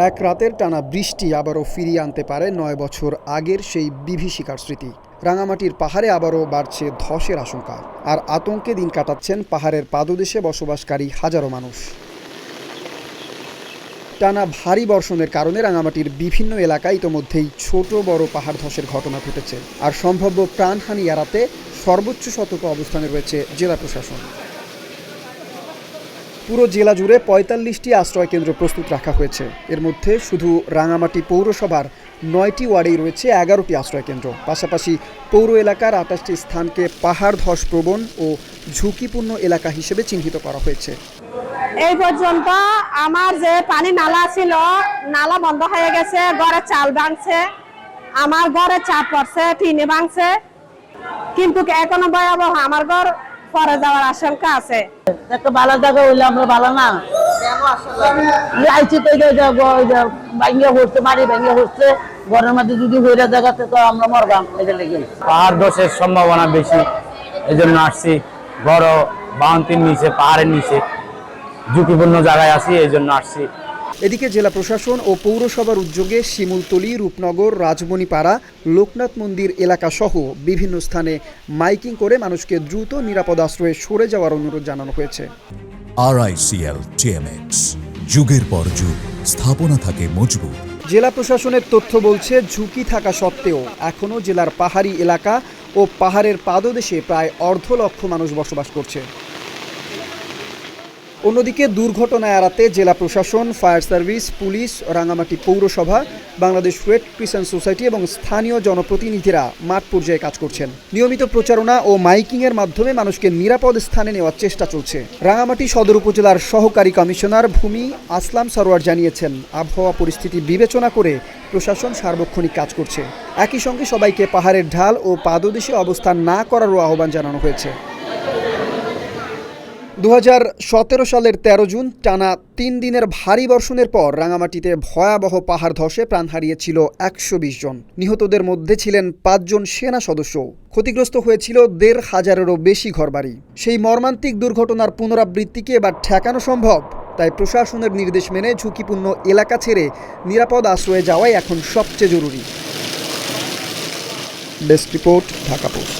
এক রাতের টানা বৃষ্টি আবারও ফিরিয়ে আনতে পারে ৯ বছর আগের সেই বিভীষিকার স্মৃতি। রাঙামাটির পাহাড়ে আবারও বাড়ছে ধসের আশঙ্কা, আর আতঙ্কে দিন কাটাচ্ছেন পাহাড়ের পাদদেশে বসবাসকারী হাজারো মানুষ। টানা ভারী বর্ষণের কারণে রাঙামাটির বিভিন্ন এলাকায় ইতোমধ্যেই ছোট বড় পাহাড় ধসের ঘটনা ঘটেছে, আর সম্ভাব্য প্রাণহানি এড়াতে সর্বোচ্চ সতর্ক অবস্থানে রয়েছে জেলা প্রশাসন। পুরো জেলা জুড়ে ৪৫টি আশ্রয় কেন্দ্র প্রস্তুত রাখা হয়েছে। এর মধ্যে শুধু রাঙামাটি পৌরসভার ৯টি ওয়ার্ডেই রয়েছে ১১টি আশ্রয় কেন্দ্র। পাশাপাশি পৌর এলাকার ২৮টি স্থানকে পাহাড় ধস প্রবণ ও ঝুঁকিপূর্ণ এলাকা হিসেবে চিহ্নিত করা হয়েছে। এই পর্যন্ত আমার যে পানি নালা ছিল, নালা বন্ধ হয়ে গেছে, ঘরে চাল ভাঙছে, আমার ঘরে চাপ পড়ছে, টিনে ভাঙছে, কিন্তু এখনো ভয়াবহ আমার ঘর পরে যাওয়ার আশঙ্কা আছে। একটা ভালো জায়গা হইলে আমরা ভালো না আইছি তো ভাঙ্গিয়া হচ্ছে, মারি ভাঙ্গিয়া হচ্ছে, ঘরের মধ্যে যদি হইলে জায়গাতে তো আমরা মরবাম। এটা লেগে পাহাড় ধসের সম্ভাবনা বেশি, এই জন্য আসছি। বড় বাউন্তির নিচে, পাহাড়ের নিচে ঝুঁকিপূর্ণ জায়গায় আছি, এই জন্য আসছি। এদিকে জেলা প্রশাসন ও পৌরসভার উদ্যোগে শিমুলতলী, রূপনগর, রাজমণিপাড়া, লোকনাথ মন্দির এলাকা সহ বিভিন্ন স্থানে মাইকিং করে মানুষকে দ্রুত নিরাপদ আশ্রয়ে সরে যাওয়ার অনুরোধ জানানো হয়েছে। RICL TMX, যুগের পর যুগ স্থাপনা থাকে মজবুত। জেলা প্রশাসনের তথ্য বলছে, ঝুঁকি থাকা সত্ত্বেও এখনও জেলার পাহাড়ি এলাকা ও পাহাড়ের পাদদেশে প্রায় ১.৫ লক্ষ মানুষ বসবাস করছে। অন্যদিকে দুর্ঘটনা এড়াতে জেলা প্রশাসন, ফায়ার সার্ভিস, পুলিশ, রাঙামাটি পৌরসভা, বাংলাদেশ রেড ক্রিসেন্ট সোসাইটি এবং স্থানীয় জনপ্রতিনিধিরা মাঠ পর্যায়ে কাজ করছেন। নিয়মিত প্রচারণা ও মাইকিংয়ের মাধ্যমে মানুষকে নিরাপদ স্থানে নেওয়ার চেষ্টা চলছে। রাঙামাটি সদর উপজেলার সহকারী কমিশনার ভূমি আসলাম সরোয়ার জানিয়েছেন, আবহাওয়া পরিস্থিতি বিবেচনা করে প্রশাসন সার্বক্ষণিক কাজ করছে। একই সঙ্গে সবাইকে পাহাড়ের ঢাল ও পাদদেশে অবস্থান না করারও আহ্বান জানানো হয়েছে। ২০১৭ সালের ১৩ জুন টানা ৩ দিনের ভারী বর্ষণের পর রাঙামাটিতে ভয়াবহ পাহাড় ধসে প্রাণ হারিয়েছিল ১২০ জন। নিহতদের মধ্যে ছিলেন ৫ জন সেনা সদস্য। ক্ষতিগ্রস্ত হয়েছিল ১৫০০-এরও বেশি ঘরবাড়ি। সেই মর্মান্তিক দুর্ঘটনার পুনরাবৃত্তিকে এবার ঠেকানো সম্ভব, তাই প্রশাসনের নির্দেশ মেনে ঝুঁকিপূর্ণ এলাকা ছেড়ে নিরাপদ আশ্রয়ে যাওয়াই এখন সবচেয়ে জরুরি। Desk report, Dhaka post.